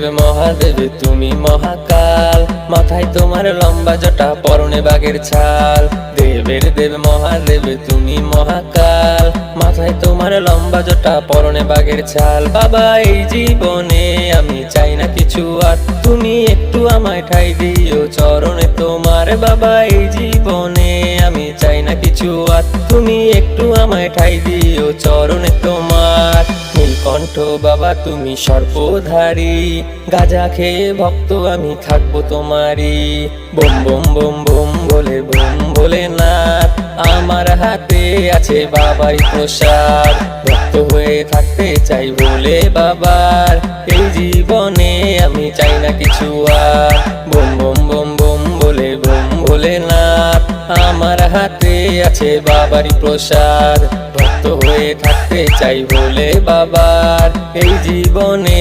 দেব মহাদেব তুমি মহাকাল, মাথায় তোমার লম্বা জটা পরনে বাঘের ছাল। দেবের দেব মহাদেব তুমি মহাকাল, মাথায় তোমার লম্বা জটা পরনে বাঘের ছাল। বাবা এই জীবনে আমি চাই না কিছু আর, তুমি একটু আমায় ঠাই দিও চরণে তোমার। বাবা এই জীবনে আমি চাই না কিছু আর, তুমি একটু আমায় ঠাই দিও চরণে তোমার। নীলকণ্ঠ বাবা তুমি সর্পধারী, গাজা খেয়ে ভক্ত আমি থাকবো তোমারই। বোম বোম বোম বোম বলে বোম ভোলেনাথ, আমার হাতে আছে বাবারই প্রসাদ। ভক্ত হয়ে থাকতে চাই ভোলে বাবার, এই জীবনে আমি চাই না কিছু আর। বোম বোম বোম বোম বলে বোম ভোলেনাথ, আমার হাতে আছে বাবারই প্রসাদ। ভক্ত হয়ে থাকতে চাই ভোলে বাবার, এই জীবনে।